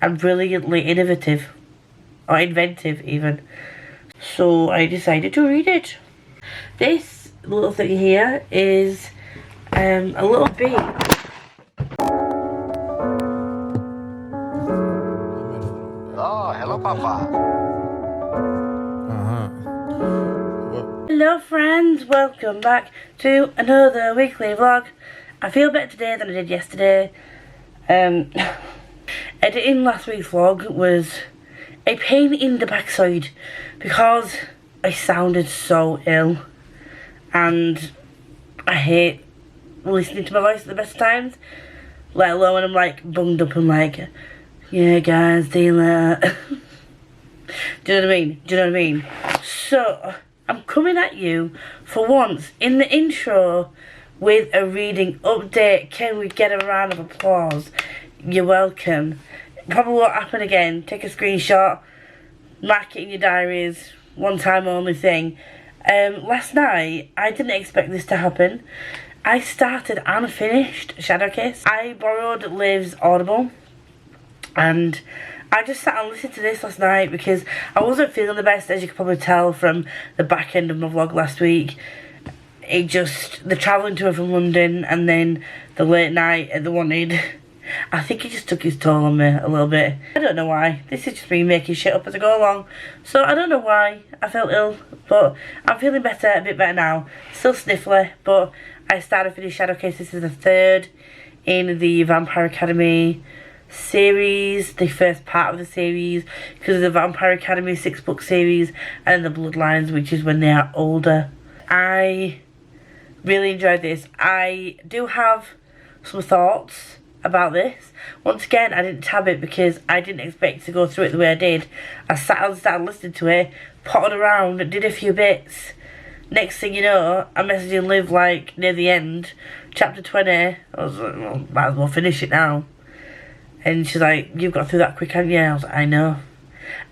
and brilliantly innovative, or inventive even. So I decided to read it. This little thing here is a little bee. Oh, hello, Papa. Hello friends, welcome back to another weekly vlog. I feel better today than I did yesterday. Editing last week's vlog was a pain in the backside because I sounded so ill and I hate listening to my voice at the best of times, let alone when I'm like bunged up and like, yeah guys, see you later. Do you know what I mean? Do you know what I mean? So I'm coming at you for once in the intro with a reading update. Can we get a round of applause? You're welcome. Probably won't happen again. Take a screenshot, mark it in your diaries, one time only thing. Last night I didn't expect this to happen. I started and finished Shadowkiss. I borrowed Liv's Audible and I just sat and listened to this last night because I wasn't feeling the best, as you could probably tell from the back end of my vlog last week. The travelling to and from London and then the late night at the Wanted, I think it just took its toll on me a little bit. I don't know why. This is just me making shit up as I go along. So I don't know why I felt ill, but I'm feeling better, a bit better now. Still sniffly, but I started to finish Shadowkiss. This is the third in the Vampire Academy series, the first part of the series, because of the Vampire Academy 6-book series and the Bloodlines, which is when they are older. I really enjoyed this. I do have some thoughts about this. Once again, I didn't tab it because I didn't expect to go through it the way I did. I sat and started listening to it, potted around, did a few bits. Next thing you know, I'm messaging Liv like near the end, chapter 20. I was like, well, might as well finish it now. And she's like, you've got through that quick, haven't you? I was like, I know.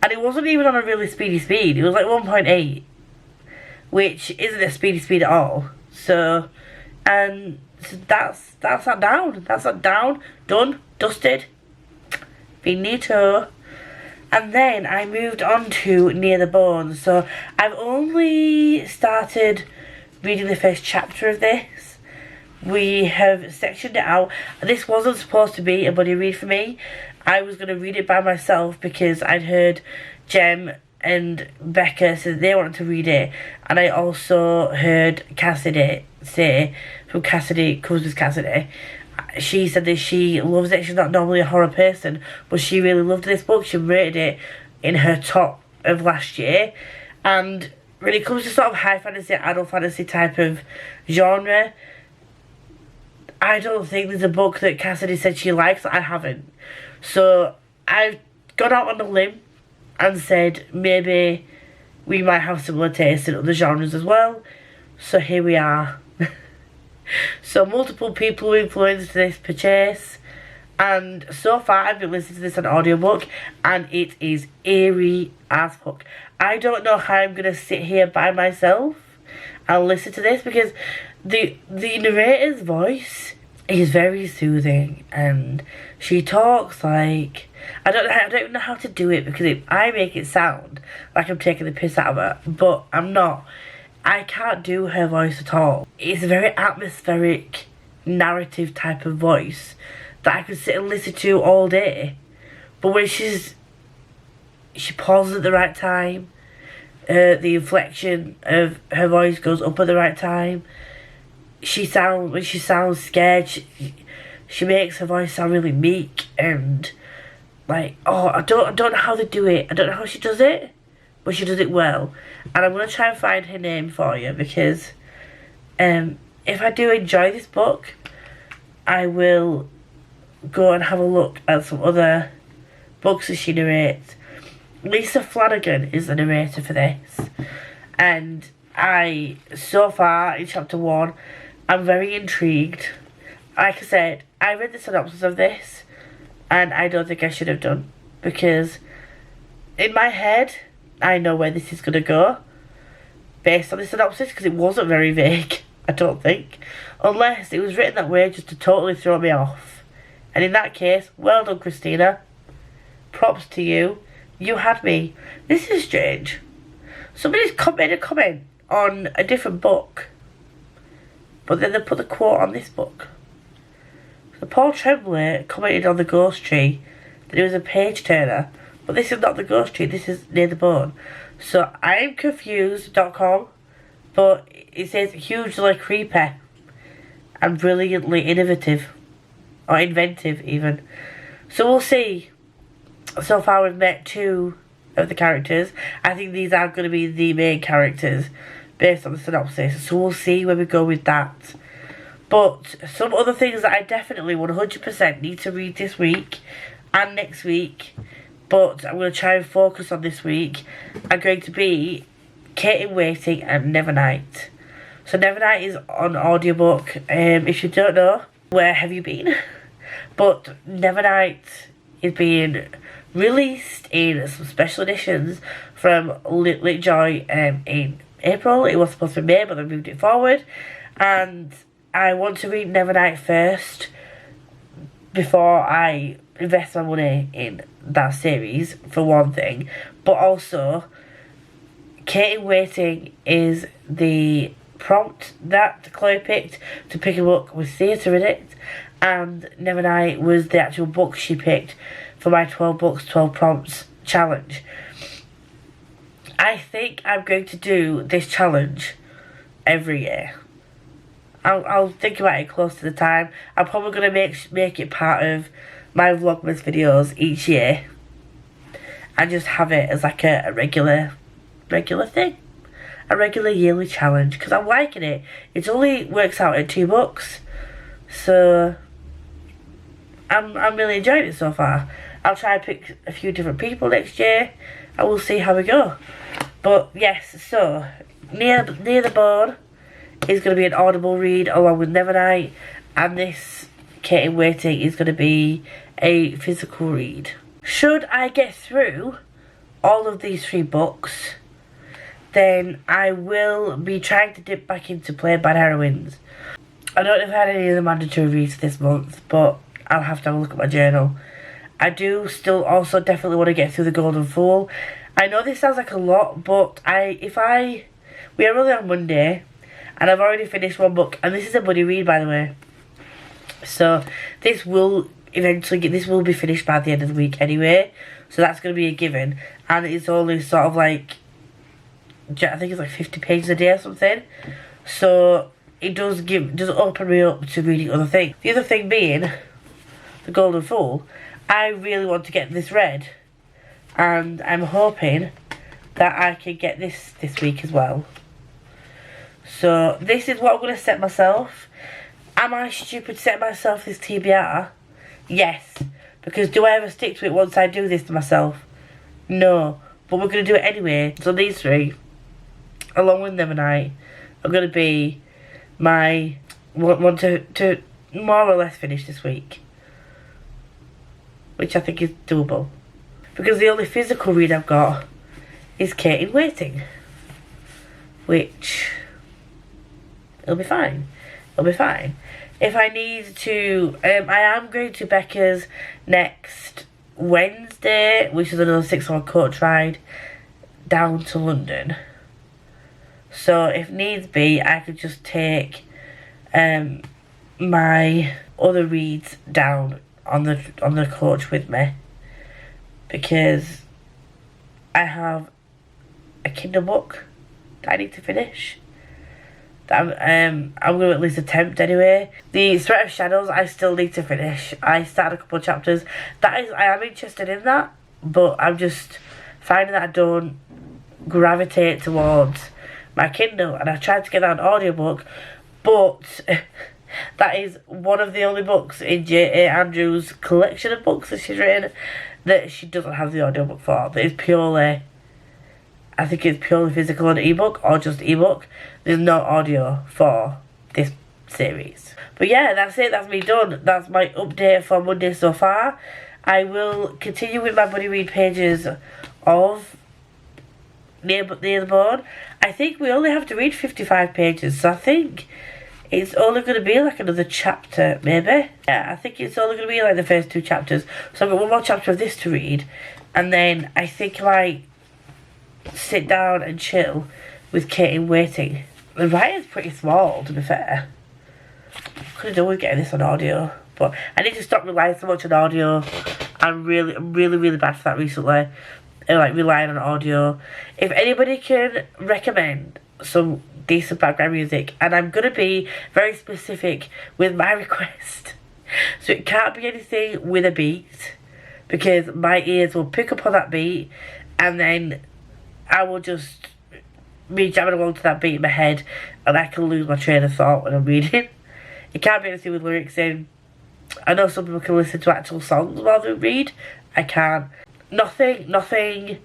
And it wasn't even on a really speedy speed. It was like 1.8, which isn't a speedy speed at all. So that's that down. That's that down. Done. Dusted. Finito. And then I moved on to Near the Bones. So I've only started reading the first chapter of this. We have sectioned it out. This wasn't supposed to be a buddy read for me. I was going to read it by myself because I'd heard Jem and Becca say they wanted to read it. And I also heard Cassidy say, from Cassidy, Comes with Cassidy, she said that she loves it. She's not normally a horror person, but she really loved this book. She rated it in her top of last year. And when it comes to sort of high fantasy, adult fantasy type of genre, I don't think there's a book that Cassidy said she likes that I haven't. So I've gone out on a limb and said maybe we might have similar tastes in other genres as well. So here we are. So multiple people influenced this purchase, and so far I've been listening to this on audiobook and it is eerie as fuck. I don't know how I'm gonna sit here by myself and listen to this because the narrator's voice is very soothing and she talks like I don't even know how to do it because I make it sound like I'm taking the piss out of her, but I'm not. I can't do her voice at all. It's a very atmospheric, narrative type of voice that I could sit and listen to all day. But when she pauses at the right time, the inflection of her voice goes up at the right time. When she sounds scared, she makes her voice sound really meek and like, oh, I don't know how to do it. I don't know how she does it, but she does it well. And I'm going to try and find her name for you because if I do enjoy this book, I will go and have a look at some other books that she narrates. Lisa Flanagan is the narrator for this. And so far in chapter 1, I'm very intrigued. Like I said, I read the synopsis of this and I don't think I should have done because in my head, I know where this is going to go based on the synopsis because it wasn't very vague, I don't think. Unless it was written that way just to totally throw me off. And in that case, well done, Christina. props to you. You had me. This is strange. Somebody's made a comment on a different book, but then they put the quote on this book. So Paul Tremblay commented on The Ghost Tree that it was a page turner, but this is not The Ghost Tree, this is Near the Bone. So I'm confused.com, but it says hugely creepy and brilliantly innovative, or inventive even. So we'll see. So far we've met 2 of the characters. I think these are going to be the main characters based on the synopsis. So we'll see where we go with that. But some other things that I definitely 100% need to read this week and next week, but I'm going to try and focus on this week, are going to be Kate in Waiting and Nevernight. So Nevernight is on audiobook. If you don't know, where have you been? But Nevernight is being released in some special editions from Lit Joy in April. It was supposed to be May, but they moved it forward. And I want to read Nevernight first before I invest my money in that series, for one thing. But also, Kate in Waiting is the prompt that Chloe picked to pick a book with theatre in it, and Nevernight was the actual book she picked for my 12 books, 12 prompts challenge. I think I'm going to do this challenge every year. I'll think about it close to the time. I'm probably going to make it part of my Vlogmas videos each year, and just have it as like a regular thing, a regular yearly challenge, because I'm liking it. It only works out at 2 books, so I'm really enjoying it so far. I'll try and pick a few different people next year, and we'll see how we go. But yes, so Near the Bone is going to be an audible read along with Nevernight, and this Kate in Waiting is going to be a physical read. Should I get through all of these 3 books, then I will be trying to dip back into Plain Bad Heroines. I don't know if I had any of the mandatory reads this month, but I'll have to have a look at my journal. I do still also definitely want to get through The Golden Fool. I know this sounds like a lot, but we are only on Monday, and I've already finished 1 book, and this is a buddy read, by the way. So this will be finished by the end of the week anyway, so that's going to be a given. And it's only sort of like, I think it's like 50 pages a day or something. So it does open me up to reading other things. The other thing being The Golden Fool. I really want to get this read, and I'm hoping that I can get this week as well. So this is what I'm going to set myself. Am I stupid setting myself this TBR? Yes. Because do I ever stick to it once I do this to myself? No. But we're going to do it anyway. So these 3, along with Nevernight, are going to be my one to more or less finish this week, which I think is doable. Because the only physical read I've got is Kate in Waiting, which it'll be fine. It'll be fine. If I need to, I am going to Becca's next Wednesday, which is another 6-hour coach ride down to London. So if needs be, I could just take my other reads down on the coach with me, because I have a Kindle book that I need to finish. I'm going to at least attempt anyway. The Threat of Shadows I still need to finish. I started a couple of chapters. I am interested in that, but I'm just finding that I don't gravitate towards my Kindle, and I tried to get that on audiobook, but that is one of the only books in J.A. Andrews' collection of books that she's written that she doesn't have the audiobook for. That is purely, I think it's purely physical and ebook, or just ebook. There's no audio for this series. But yeah, that's it. That's me done. That's my update for Monday so far. I will continue with my buddy read pages of Near the Bone. I think we only have to read 55 pages, so I think it's only going to be like another chapter, maybe. Yeah, I think it's only going to be like the first 2 chapters. So I've got one more chapter of this to read, and then I think I might sit down and chill with Katie waiting. The writing's pretty small, to be fair. Could have done with getting this on audio, but I need to stop relying so much on audio. I'm really bad for that recently. Like relying on audio. If anybody can recommend some decent background music, and I'm gonna be very specific with my request, so it can't be anything with a beat, because my ears will pick up on that beat, and then I will just be jamming along to that beat in my head, and I can lose my train of thought when I'm reading. It can't be anything with lyrics in. I know some people can listen to actual songs while they read. I can't. Nothing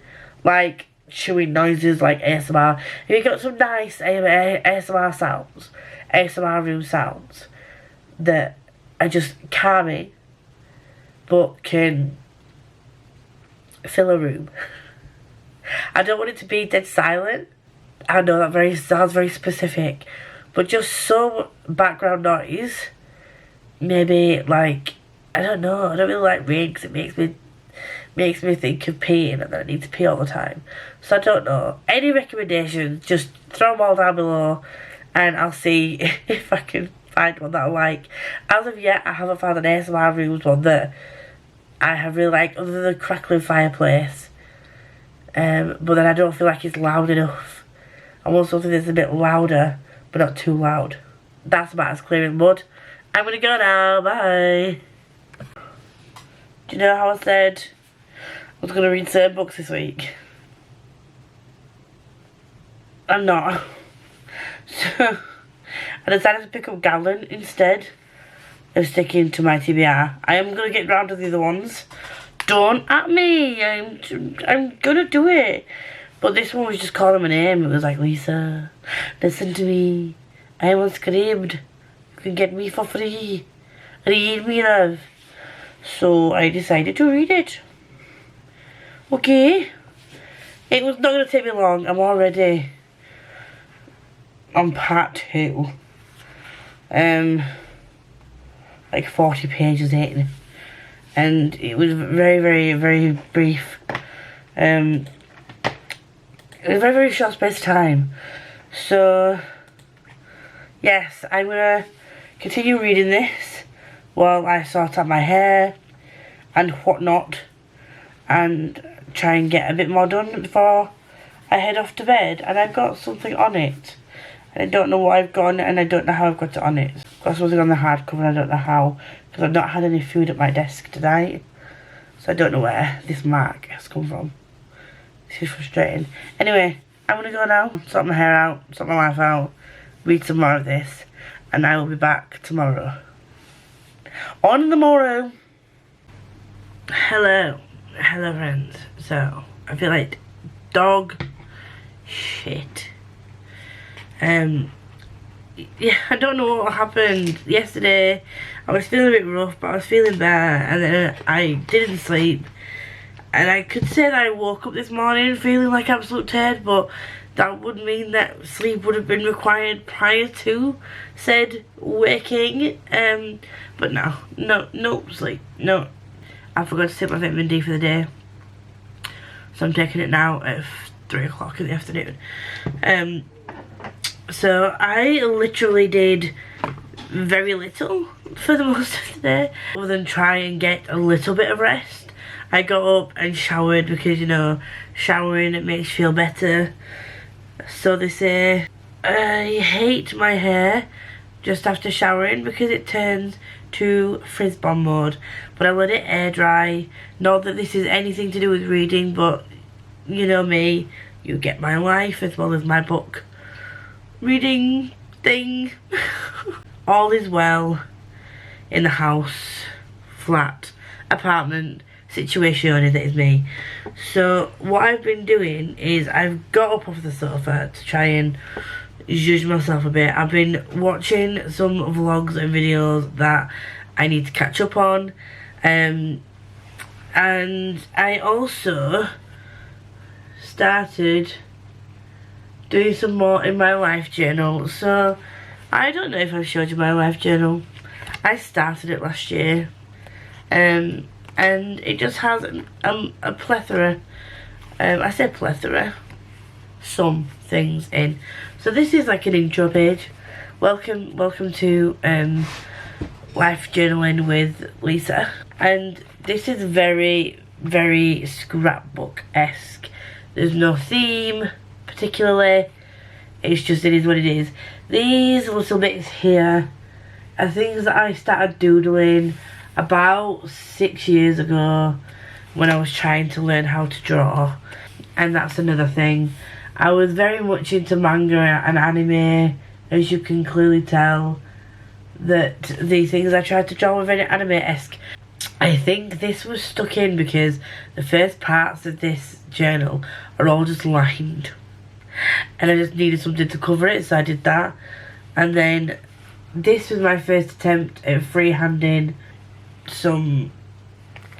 like chewing noises like ASMR. If you got some nice ASMR sounds, ASMR room sounds that are just calming but can fill a room. I don't want it to be dead silent. I know that sounds very specific, but just some background noise. Maybe like, I don't know, I don't really like rain because it makes me think of peeing, and then I need to pee all the time. So I don't know. Any recommendations, just throw them all down below and I'll see if I can find one that I like. As of yet, I haven't found an ASMR Rooms one that I have really liked, other than the crackling fireplace. But then I don't feel like it's loud enough. I want something that's a bit louder, but not too loud. That's about as clear as mud. I'm gonna go now, bye. Do you know how I said I was gonna read certain books this week? I'm not. So I decided to pick up Gallon instead of sticking to my TBR. I am gonna get round to the other ones. Don't at me. I'm gonna do it. But this one was just calling my name. It was like, Lisa, listen to me. I am on Scribd. You can get me for free. Read me, love. So I decided to read it. Okay. It was not going to take me long. I'm already on part 2. Like 40 pages in. And it was very brief. It was a very short space of time. So yes, I'm gonna continue reading this while I sort out my hair and whatnot, and try and get a bit more done before I head off to bed. And I've got something on it, and I don't know what I've got on it, and I don't know how I've got it on it. I've got something on the hardcover, and I don't know how, because I've not had any food at my desk tonight, so I don't know where this mark has come from. This is frustrating. Anyway, I'm gonna go now, sort my hair out, sort my life out, read some more of this, and I will be back tomorrow. On the morrow. Hello friends. So I feel like dog shit. Yeah, I don't know what happened yesterday. I was feeling a bit rough, but I was feeling better, and then I didn't sleep. And I could say that I woke up this morning feeling like absolute turd, but that would mean that sleep would have been required prior to said waking. But no sleep. No. I forgot to take my vitamin D for the day, so I'm taking it now at 3 o'clock in the afternoon. So I literally did very little for the most of the day, other than try and get a little bit of rest. I got up and showered because, you know, showering, it makes you feel better. So they say I hate my hair just after showering because it turns to frizz bomb mode, but I let it air dry. Not that this is anything to do with reading, but you know me, you get my life as well as my book reading thing. All is well in the house, flat, apartment situation that is me. So what I've been doing is I've got up off the sofa to try and judge myself a bit. I've been watching some vlogs and videos that I need to catch up on, and I also started doing some more in my life journal. So I don't know if I've showed you my life journal. I started it last year. And it just has a plethora, I said plethora, some things in. So this is like an intro page. Welcome to Life Journaling with Lisa. And this is very, very scrapbook-esque. There's no theme, particularly. It's just, it is what it is. These little bits here are things that I started doodling about 6 years ago when I was trying to learn how to draw. And that's another thing. I was very much into manga and anime, as you can clearly tell that the things I tried to draw were very anime-esque. I think this was stuck in because the first parts of this journal are all just lined. And I just needed something to cover it, so I did that. And then this was my first attempt at freehanding some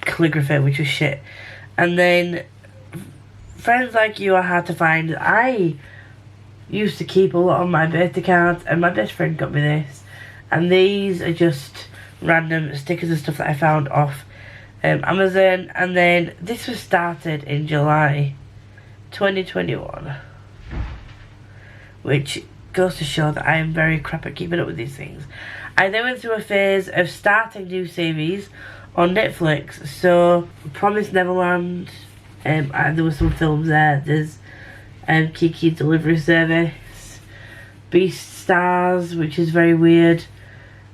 calligraphy, which was shit. And then friends like you are hard to find. I used to keep a lot of my birthday cards, and my best friend got me this. And these are just random stickers and stuff that I found off Amazon. And then this was started in July 2021, which goes to show that I am very crap at keeping up with these things. I then went through a phase of starting new series on Netflix. So Promised Neverland, and there were some films there. There's Kiki Delivery Service, Beast Stars, which is very weird.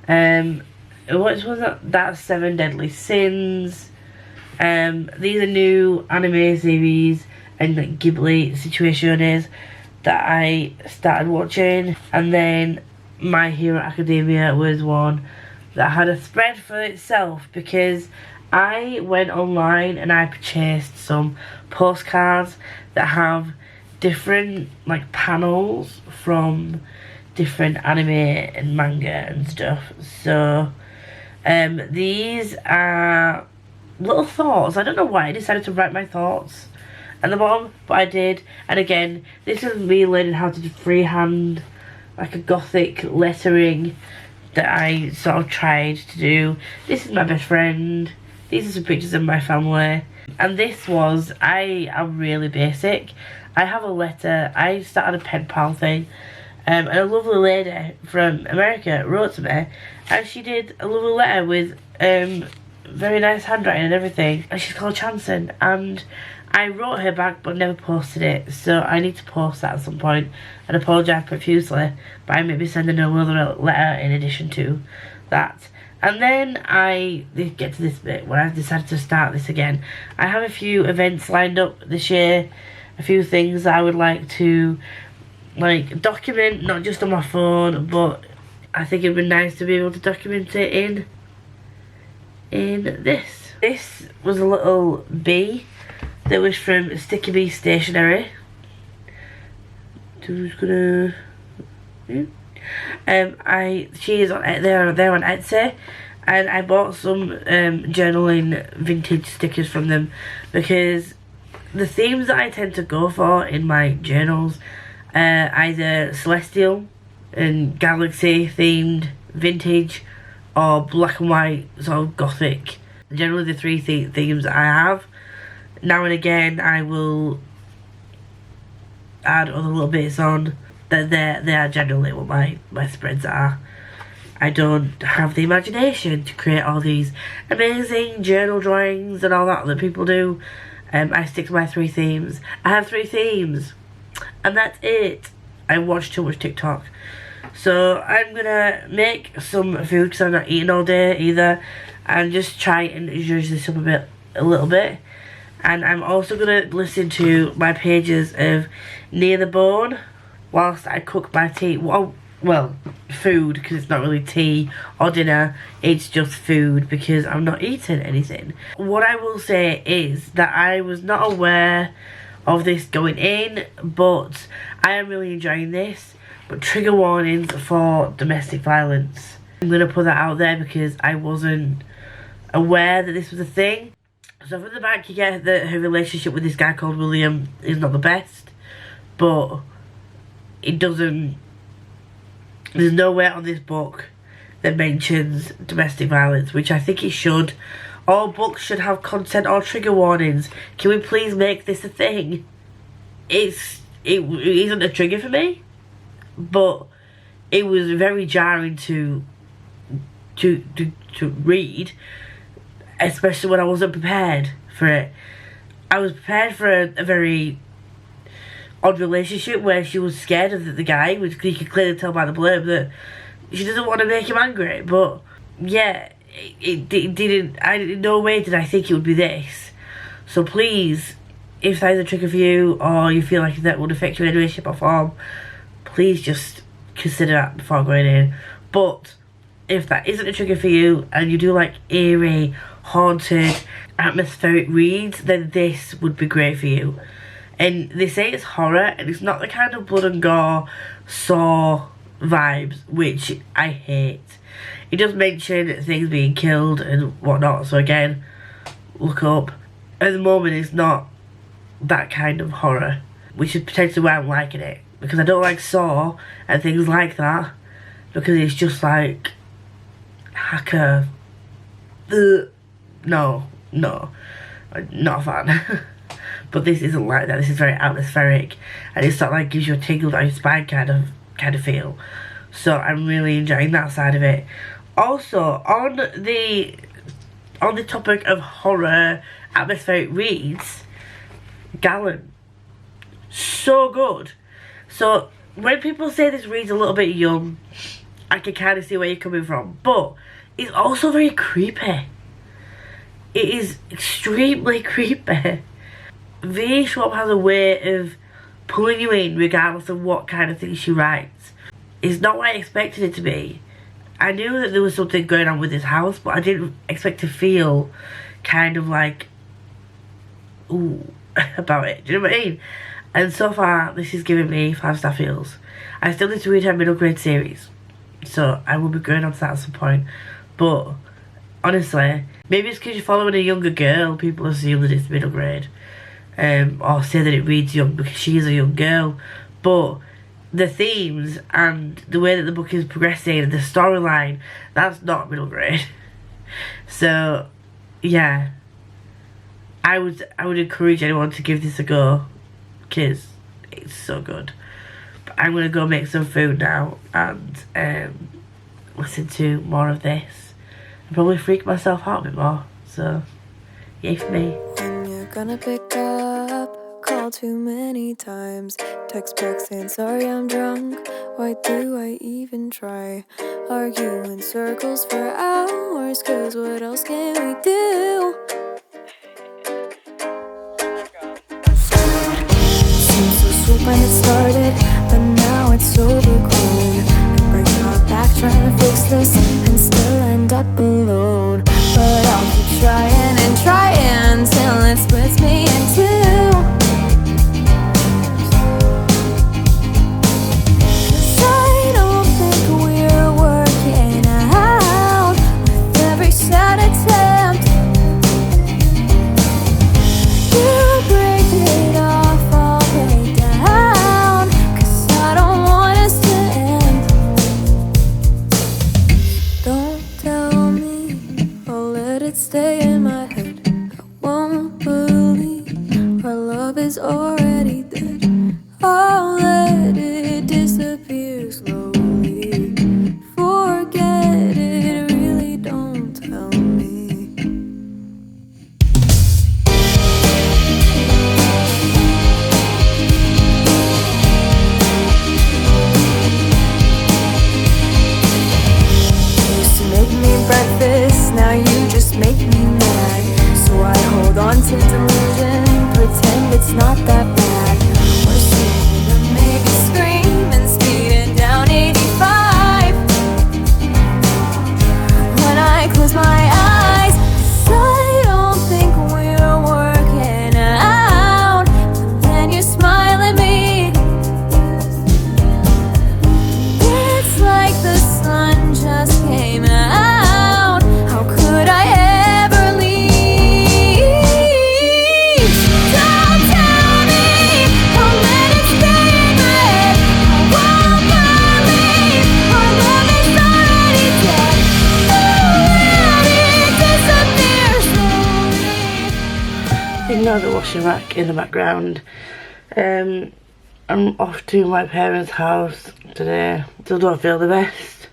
What was that? That's Seven Deadly Sins. These are new anime series and like Ghibli situations that I started watching. And then My Hero Academia was one that had a spread for itself, because I went online and I purchased some postcards that have different like panels from different anime and manga and stuff. So these are little thoughts. I don't know why I decided to write my thoughts at the bottom, but I did. And again, this is me learning how to freehand like a gothic lettering that I sort of tried to do. This is my best friend. These are some pictures of my family. And this was, I am really basic. I have a letter. I started a pen pal thing. And a lovely lady from America wrote to me. And she did a lovely letter with very nice handwriting and everything. And she's called Chanson. And I wrote her back but never posted it. So I need to post that at some point and apologise profusely by maybe sending her another letter in addition to that. And then I get to this bit where I've decided to start this again. I have a few events lined up this year. A few things I would like to like document, not just on my phone, but I think it'd be nice to be able to document it in this. This was a little bee that was from Sticky Bee Stationery. Who's gonna? Yeah. She is on they're on Etsy, and I bought some journaling vintage stickers from them, because the themes that I tend to go for in my journals are either celestial and galaxy themed vintage, or black and white sort of gothic. Generally the three themes that I have. Now and again I will add other little bits on. That they are generally what my spreads are. I don't have the imagination to create all these amazing journal drawings and all that people do. I stick to my three themes. I have three themes, and that's it. I watch too much TikTok. So I'm gonna make some food because I'm not eating all day either, and just try and zhuzh this up a little bit. And I'm also gonna listen to my pages of Near the Bone whilst I cook my tea. Well, food, because it's not really tea or dinner, it's just food because I'm not eating anything. What I will say is that I was not aware of this going in, but I am really enjoying this. But trigger warnings for domestic violence. I'm going to put that out there because I wasn't aware that this was a thing. So from the back you get that her relationship with this guy called William is not the best, but it doesn't There's nowhere on this book that mentions domestic violence, which I think it should. All books should have content or trigger warnings. Can we please make this a thing? It isn't a trigger for me, but it was very jarring to read, especially when I wasn't prepared for it. I was prepared for a very odd relationship where she was scared of the guy, which you could clearly tell by the blurb that she doesn't want to make him angry. But yeah, it didn't. In no way did I think it would be this. So please, if that is a trigger for you, or you feel like that would affect you in any way, shape or form, please just consider that before going in. But if that isn't a trigger for you, and you do like eerie, haunted, atmospheric reads, then this would be great for you. And they say it's horror, and it's not the kind of blood and gore, Saw vibes, which I hate. It does mention things being killed and whatnot, so again, look up. At the moment, it's not that kind of horror, which is potentially why I'm liking it, because I don't like Saw and things like that, because it's just like hacker. No, not a fan. But this isn't like that. This is very atmospheric, and it's sort of like gives you a tingle down your spine kind of feel. So I'm really enjoying that side of it. Also, on the topic of horror atmospheric reads, Gallant, so good. So when people say this read's a little bit young, I can kind of see where you're coming from, but it's also very creepy. It is extremely creepy. V. Schwab has a way of pulling you in regardless of what kind of thing she writes. It's not what I expected it to be. I knew that there was something going on with this house, but I didn't expect to feel kind of like, ooh, about it. Do you know what I mean? And so far, this is giving me 5-star feels. I still need to read her middle grade series, so I will be going on to that at some point. But honestly, maybe it's because you're following a younger girl, people assume that it's middle grade. Or say that it reads young because she is a young girl. But the themes and the way that the book is progressing and the storyline, that's not middle grade. So yeah, I would encourage anyone to give this a go, because it's so good. But I'm gonna go make some food now and listen to more of this and probably freak myself out a bit more. So yay for me. When you're gonna pick up, call too many times, text back saying sorry I'm drunk, why do I even try? Argue in circles for hours, cause what else can we do? Seems so sweet when it started, but now it's overgrown. I break my back trying to fix this and still end up alone. But I'll keep trying and trying till it splits me in two. 'Cause I don't think we're working out with every sad attempt. You break it off, I'll break down, 'cause I don't want us to end. Don't tell me, I'll let it stay in my head. I won't believe our love is already dead. I'll let it disappear slowly. Forget it, really don't tell me. You used to make me breakfast, now you just make me mad. So I hold on to delusion, pretend it's not that bad. We're singing to make me scream and speeding down 85. When I close my eyes, 'cause I don't think we're working out. But then you smile at me. It's like the sun just came out. How could I ever leave? Don't tell me track in the background. I'm off to my parents' house today. Still don't feel the best,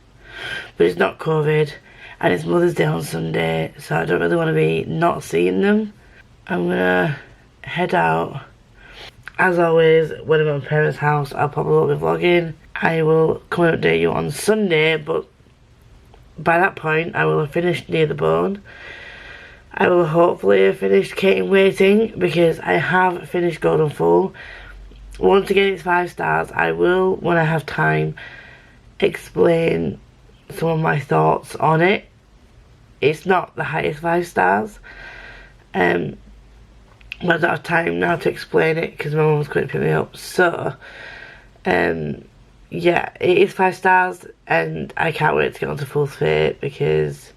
but it's not COVID, and it's Mother's Day on Sunday, so I don't really want to be not seeing them. I'm gonna head out. As always, when I'm at my parents' house, I'll probably be vlogging. I will come and update you on Sunday, but by that point, I will have finished Near the Bone. I will hopefully have finished Kate in Waiting, because I have finished Golden Fool. Once again, it's 5 stars. I will, when I have time, explain some of my thoughts on it. It's not the highest 5 stars. But I don't have time now to explain it because my mum's going to pick me up. So, yeah, it is 5 stars, and I can't wait to get on to Fool's Fate because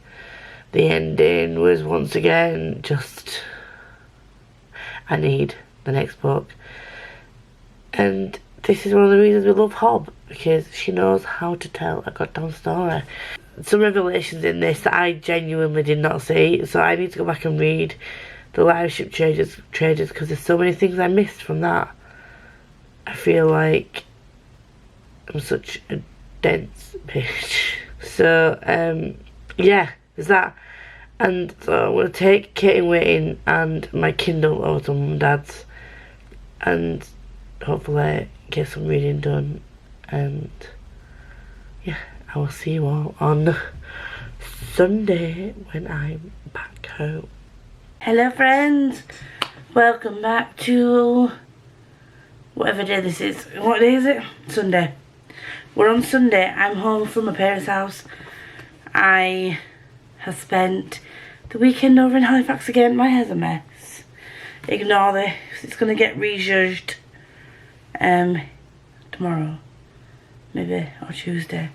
the ending was once again just, I need the next book. And this is one of the reasons we love Hob, because she knows how to tell a goddamn story. Some revelations in this that I genuinely did not see, so I need to go back and read the live ship traders because there's so many things I missed from that. I feel like I'm such a dense bitch. So, yeah, there's that. And so I'm going to take Kate in Waiting and my Kindle over to Mum and Dad's and hopefully get some reading done. And yeah, I will see you all on Sunday when I'm back home. Hello friends, welcome back to whatever day this is. What day is it? Sunday. We're on Sunday. I'm home from my parents' house. I have spent the weekend over in Halifax again. My hair's a mess. Ignore this. It's going to get rejudged tomorrow, maybe, or Tuesday,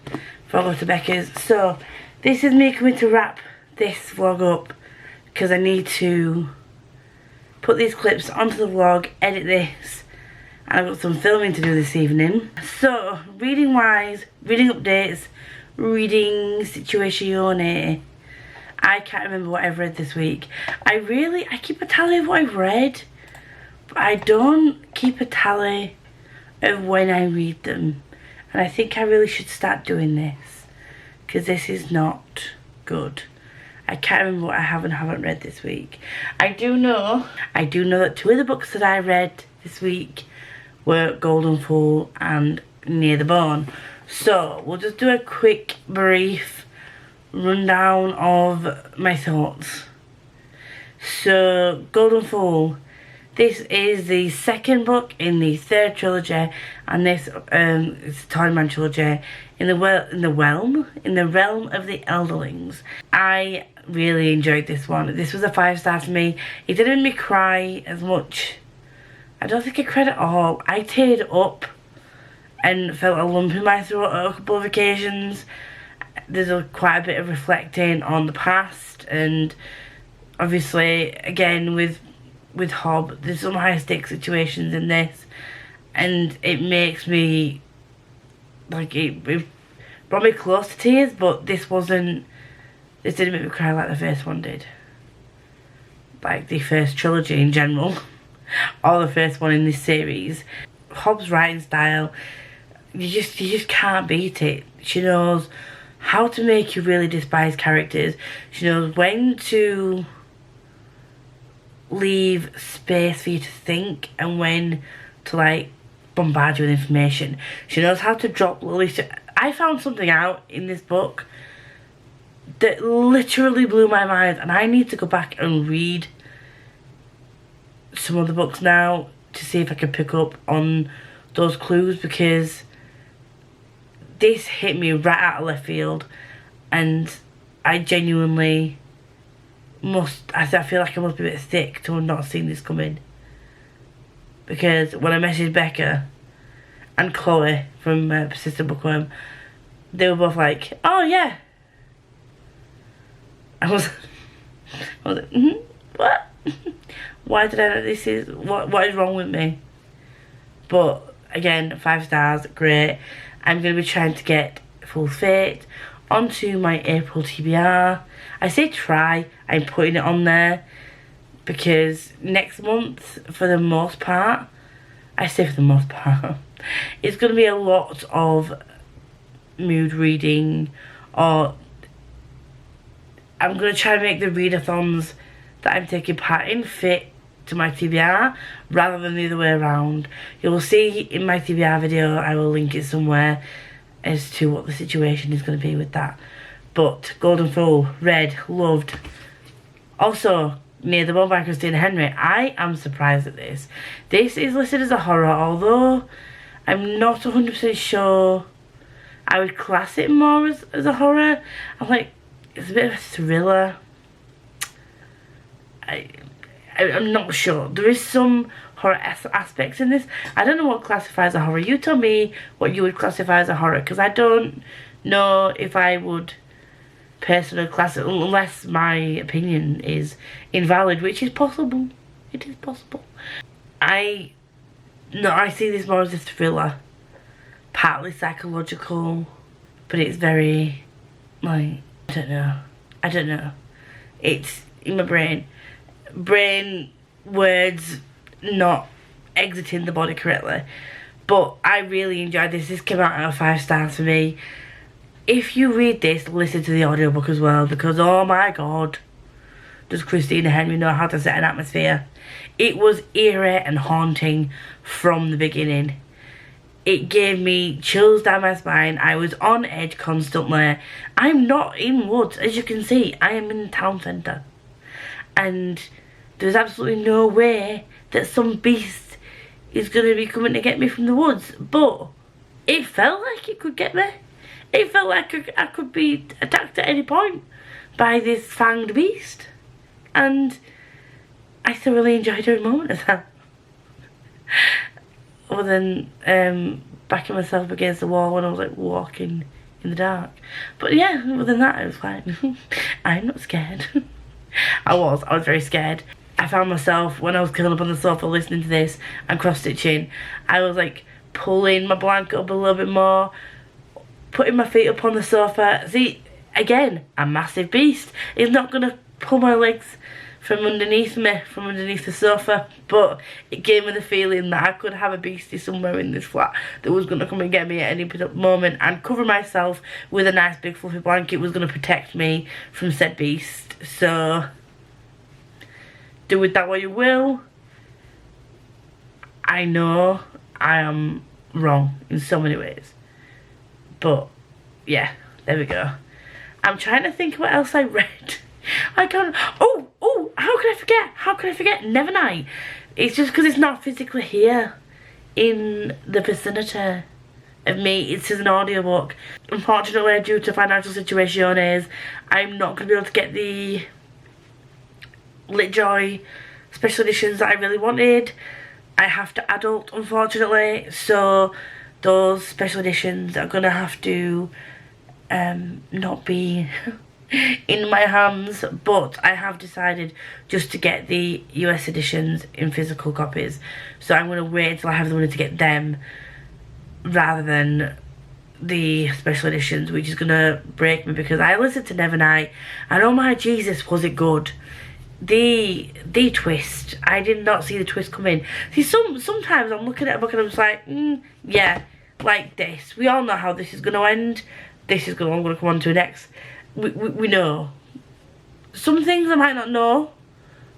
before I go to Becca's. So this is me coming to wrap this vlog up because I need to put these clips onto the vlog, edit this, and I've got some filming to do this evening. So reading wise, reading updates, reading situazione, I can't remember what I've read this week. I keep a tally of what I've read, but I don't keep a tally of when I read them. And I think I really should start doing this, because this is not good. I can't remember what I have and haven't read this week. I do know that 2 of the books that I read this week were Golden Fool and Near the Bone. So we'll just do a quick, brief rundown of my thoughts. So Golden Fool, this is the second book in the 3rd trilogy, and this is the Toyman trilogy in the realm of the Elderlings. I really enjoyed this one. This was a 5 star for me. It didn't make me cry as much. I don't think I cried at all. I teared up and felt a lump in my throat on a couple of occasions. There's quite a bit of reflecting on the past, and obviously again with Hob, there's some high stakes situations in this, and it makes me like it brought me close to tears, but this didn't make me cry like the first one did, like the first trilogy in general, or the first one in this series. Hob's writing style, you just can't beat it. She knows how to make you really despise characters. She knows when to leave space for you to think and when to like bombard you with information. She knows how to drop little. I found something out in this book that literally blew my mind, and I need to go back and read some of the books now to see if I can pick up on those clues, because this hit me right out of left field, and I genuinely I feel like I must be a bit thick to have not seen this coming, because when I messaged Becca and Chloe from Persistent Bookworm, they were both like, oh yeah. I was like, what? Why did I know this is, what is wrong with me? But again, 5 stars, great. I'm going to be trying to get Fool's Fate onto my April TBR. I say try, I'm putting it on there because next month, for the most part, I say for the most part, it's going to be a lot of mood reading, or I'm going to try and make the readathons that I'm taking part in fit to my TBR rather than the other way around. You will see in my TBR video, I will link it somewhere as to what the situation is going to be with that. But Golden Fool, read, loved. Also, Near the Bone by Christina Henry. I am surprised at this. This is listed as a horror, although I'm not 100% sure I would class it more as a horror. I'm like, it's a bit of a thriller. I'm not sure. There is some horror aspects in this. I don't know what classifies a horror. You tell me what you would classify as a horror, because I don't know if I would personally class it, unless my opinion is invalid, which is possible. It is possible. I see this more as a thriller, partly psychological, but it's very, like, I don't know. It's in my brain words not exiting the body correctly. But I really enjoyed this. This came out of 5 stars for me. If you read this, listen to the audiobook as well, because oh my god, does Christina Henry know how to set an atmosphere. It was eerie and haunting from the beginning. It gave me chills down my spine. I was on edge constantly. I'm not in woods, as you can see. I am in the town centre. And there's absolutely no way that some beast is going to be coming to get me from the woods. But it felt like it could get me. It felt like I could be attacked at any point by this fanged beast. And I thoroughly enjoyed every moment of that. Other than backing myself against the wall when I was like walking in the dark. But yeah, other than that, it was fine. I'm not scared. I was very scared. I found myself, when I was curled up on the sofa listening to this and cross-stitching, I was like pulling my blanket up a little bit more, putting my feet up on the sofa. See, again, a massive beast is not going to pull my legs from underneath me, from underneath the sofa, but it gave me the feeling that I could have a beastie somewhere in this flat that was going to come and get me at any moment, and cover myself with a nice big fluffy blanket was going to protect me from said beast. So do with that what you will. I know I am wrong in so many ways, but yeah, there we go. I'm trying to think what else I read. I can't. Oh, how could I forget Nevernight? It's just because it's not physically here in the vicinity of me. It's an audiobook. Unfortunately, due to financial situations, I'm not going to be able to get the Litjoy special editions that I really wanted. I have to adult, unfortunately, so those special editions are going to have to not be in my hands, but I have decided just to get the US editions in physical copies, so I'm going to wait until I have the money to get them rather than the special editions, which is going to break me because I listened to Nevernight and oh my Jesus, was it good. The twist, I did not see the twist come in. See, sometimes I'm looking at a book and I'm just like, yeah, like this. We all know how this is going to end. This is going to come on to next. We know. Some things I might not know,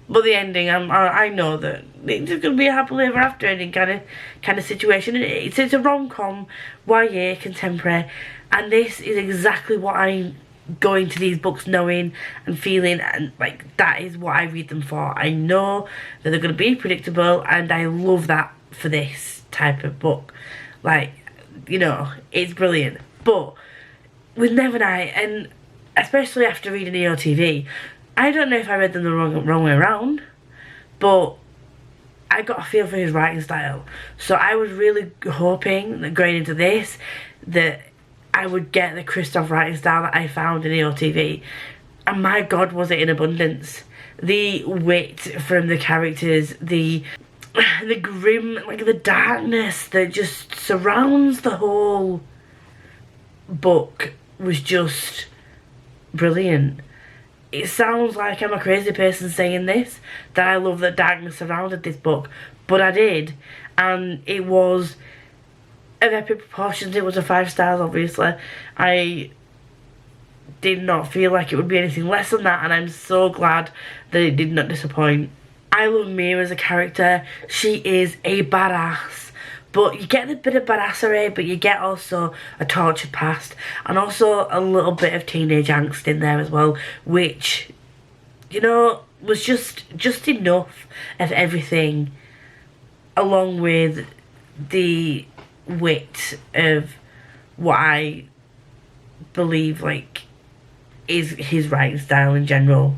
but the ending, I know that it's going to be a happily ever after ending kind of situation. It's a rom-com, YA, contemporary, and this is exactly what I'm going to these books knowing and feeling, and like that is what I read them for. I know that they're going to be predictable, and I love that for this type of book. Like, you know, it's brilliant. But with Nevernight, and especially after reading EOTV, I don't know if I read them the wrong way around, but I got a feel for his writing style. So I was really hoping that going into this, that I would get the Christoph writing style that I found in EOTV. And my God, was it in abundance. The wit from the characters, the grim, like the darkness that just surrounds the whole book was just brilliant. it sounds like I'm a crazy person saying this, that I love that darkness surrounded this book, but I did, and it was of epic proportions. It was a 5 stars, obviously. I did not feel like it would be anything less than that, and I'm so glad that it did not disappoint. I love Mia as a character. She is a badass. But you get a bit of badassery, but you get also a tortured past. And also a little bit of teenage angst in there as well. Which, you know, was just enough of everything. Along with the wit of what I believe, like, is his writing style in general.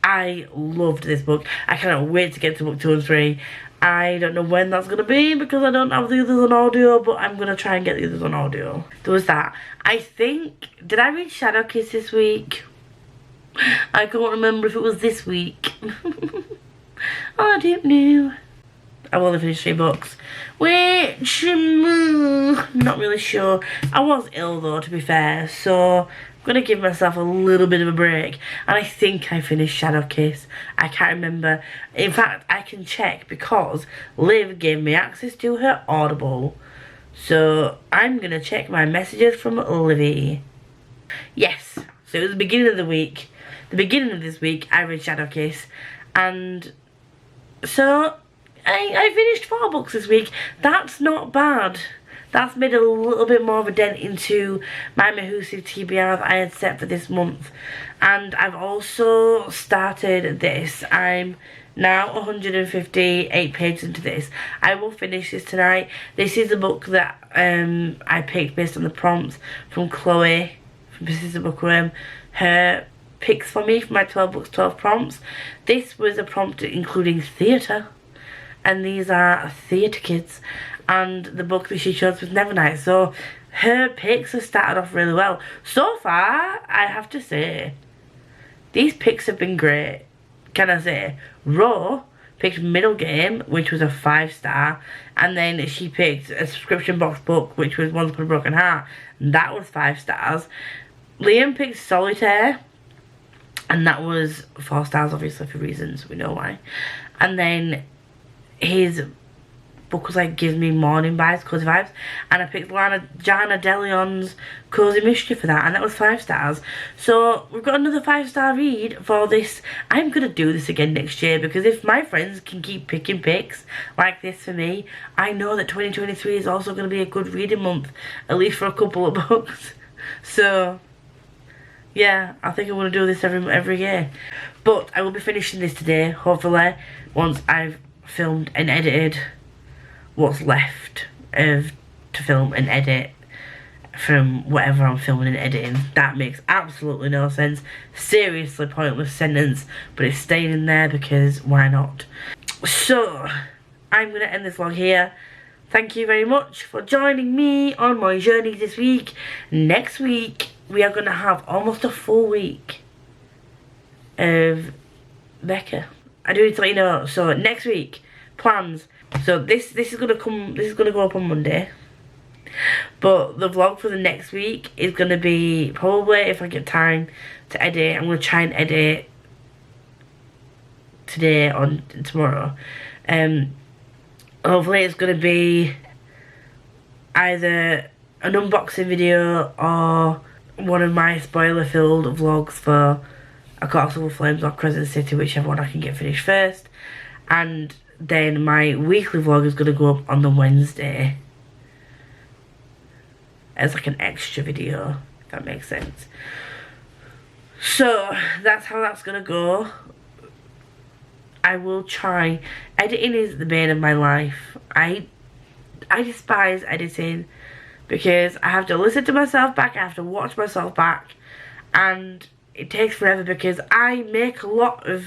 I loved this book. I cannot wait to get to book 2 and 3. I don't know when that's going to be because I don't have the others on audio, but I'm going to try and get the others on audio. There was that. I think, did I read Shadow Kiss this week? I can't remember if it was this week. I don't know. I've only finished 3 books, which, not really sure. I was ill though, to be fair, so I'm going to give myself a little bit of a break. And I think I finished Shadow Kiss. I can't remember. In fact, I can check because Liv gave me access to her Audible. So I'm going to check my messages from Livy. Yes, so it was the beginning of the week. The beginning of this week, I read Shadow Kiss. And so I finished 4 books this week. That's not bad. That's made a little bit more of a dent into my Mahusive TBR that I had set for this month. And I've also started this. I'm now 158 pages into this. I will finish this tonight. This is a book that I picked based on the prompts from Chloe from Persistent Bookworm. Her picks for me for my 12 books, 12 prompts. This was a prompt including theatre. And these are theatre kids. And the book that she chose was Nevernight. So her picks have started off really well. So far, I have to say, these picks have been great. Can I say? Ro picked Middle Game, which was a 5 star. And then she picked a subscription box book, which was Once Upon a Broken Heart. And that was 5 stars. Liam picked Solitaire. And that was 4 stars, obviously, for reasons we know why. And then his book was like Gives Me Morning Vibes, Cozy Vibes, and I picked Jana DeLeon's Cozy Mystery for that, and that was 5 stars. So we've got another 5-star read for this. I'm gonna do this again next year, because if my friends can keep picking picks like this for me, I know that 2023 is also gonna be a good reading month, at least for a couple of books. So yeah, I think I'm gonna do this every year. But I will be finishing this today, hopefully, once I've filmed and edited what's left to film and edit from whatever I'm filming and editing. That makes absolutely no sense. Seriously pointless sentence, but it's staying in there because why not? So I'm going to end this vlog here. Thank you very much for joining me on my journey this week. Next week we are going to have almost a full week of Becca. I do need to let you know. So next week, plans. So this is gonna go up on Monday. But the vlog for the next week is gonna be probably, if I get time to edit, I'm gonna try and edit today or tomorrow. Hopefully it's gonna be either an unboxing video or one of my spoiler filled vlogs for A Court of Flames or Crescent City, whichever one I can get finished first. And then my weekly vlog is going to go up on the Wednesday as like an extra video, if that makes sense. So that's how that's going to go. I will try. Editing is the bane of my life. I despise editing because I have to listen to myself back, I have to watch myself back, and it takes forever because I make a lot of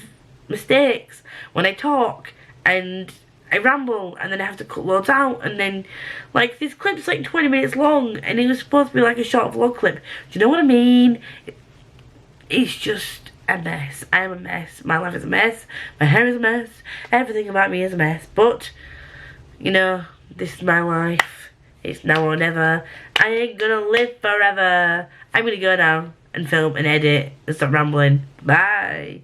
mistakes when I talk. And I ramble, and then I have to cut loads out, and then, like, this clip's like 20 minutes long, and it was supposed to be like a short vlog clip. Do you know what I mean? It's just a mess. I am a mess. My life is a mess. My hair is a mess. Everything about me is a mess. But, you know, this is my life. It's now or never. I ain't gonna live forever. I'm gonna go now. and film and edit and stop rambling. Bye.